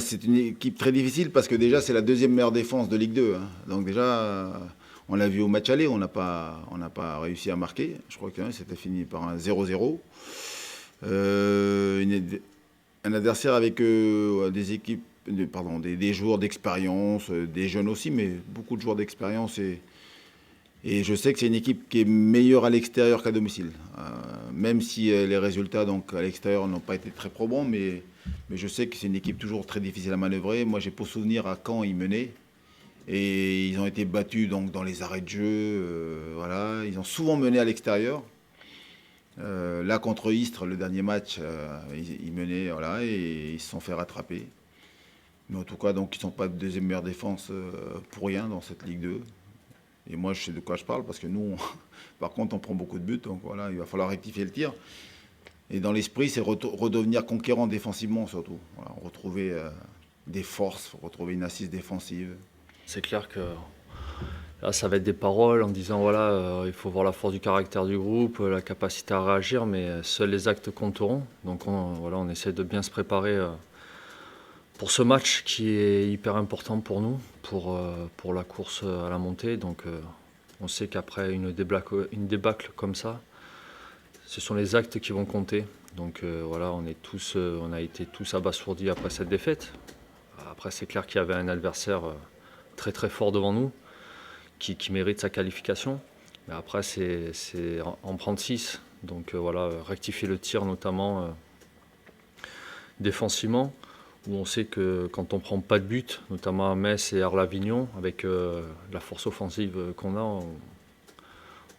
c'est une équipe très difficile parce que déjà, c'est la deuxième meilleure défense de Ligue 2. Hein. Donc déjà, on l'a vu au match aller, on n'a pas réussi à marquer. Je crois que c'était fini par un 0-0. Un adversaire avec des équipes, des joueurs d'expérience, des jeunes aussi, mais beaucoup de joueurs d'expérience. Et je sais que c'est une équipe qui est meilleure à l'extérieur qu'à domicile. Même si les résultats donc, à l'extérieur n'ont pas été très probants, mais je sais que c'est une équipe toujours très difficile à manœuvrer. Moi, j'ai pour souvenir à Caen, ils menaient. Et ils ont été battus donc, dans les arrêts de jeu. Voilà. Ils ont souvent mené à l'extérieur. Là, contre Istres, le dernier match, ils menaient voilà, et ils se sont fait rattraper. Mais en tout cas, donc, ils ne sont pas de deuxième meilleure défense pour rien dans cette Ligue 2. Et moi, je sais de quoi je parle parce que nous, par contre, on prend beaucoup de buts. Donc voilà, il va falloir rectifier le tir. Et dans l'esprit, c'est redevenir conquérant défensivement surtout. Voilà, retrouver des forces, retrouver une assise défensive. C'est clair que là, ça va être des paroles en disant voilà, il faut voir la force du caractère du groupe, la capacité à réagir, mais seuls les actes compteront. Donc on essaie de bien se préparer pour ce match qui est hyper important pour nous, pour la course à la montée. Donc on sait qu'après une débâcle comme ça, ce sont les actes qui vont compter. Donc voilà, on a été tous abasourdis après cette défaite. Après, c'est clair qu'il y avait un adversaire très très fort devant nous qui mérite sa qualification. Mais après, c'est en prendre 6. Donc voilà, rectifier le tir notamment défensivement, où on sait que quand on ne prend pas de but, notamment à Metz et Arles-Avignon, avec la force offensive qu'on a,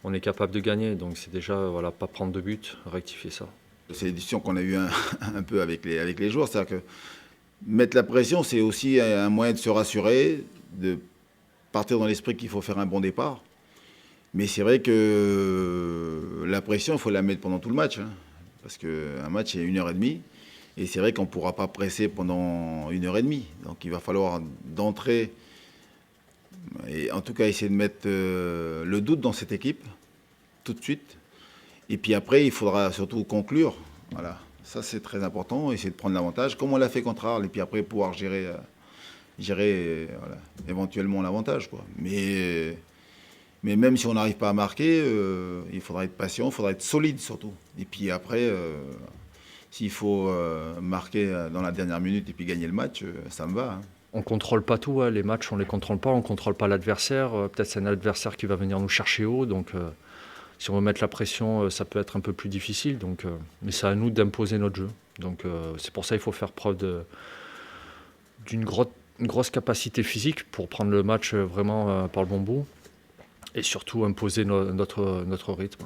on est capable de gagner. Donc c'est déjà voilà, pas prendre de but, rectifier ça. C'est l'édition qu'on a eu un peu avec les joueurs. C'est-à-dire que mettre la pression, c'est aussi un moyen de se rassurer, de partir dans l'esprit qu'il faut faire un bon départ. Mais c'est vrai que la pression, il faut la mettre pendant tout le match. Hein, parce qu'un match, c'est 1h30. Et c'est vrai qu'on ne pourra pas presser pendant 1h30. Donc il va falloir d'entrée, et en tout cas essayer de mettre le doute dans cette équipe, tout de suite. Et puis après, il faudra surtout conclure. Voilà, ça c'est très important, essayer de prendre l'avantage, comme on l'a fait contre Arles, et puis après pouvoir gérer voilà, éventuellement l'avantage. Mais même si on n'arrive pas à marquer, il faudra être patient, il faudra être solide surtout. Et puis après, s'il faut marquer dans la dernière minute et puis gagner le match, ça me va. Hein. On ne contrôle pas tout, les matchs on ne les contrôle pas, on ne contrôle pas l'adversaire. Peut-être c'est un adversaire qui va venir nous chercher haut, donc si on veut mettre la pression, ça peut être un peu plus difficile. Donc, mais c'est à nous d'imposer notre jeu. Donc c'est pour ça qu'il faut faire preuve d'une grosse capacité physique pour prendre le match vraiment par le bon bout et surtout imposer notre rythme.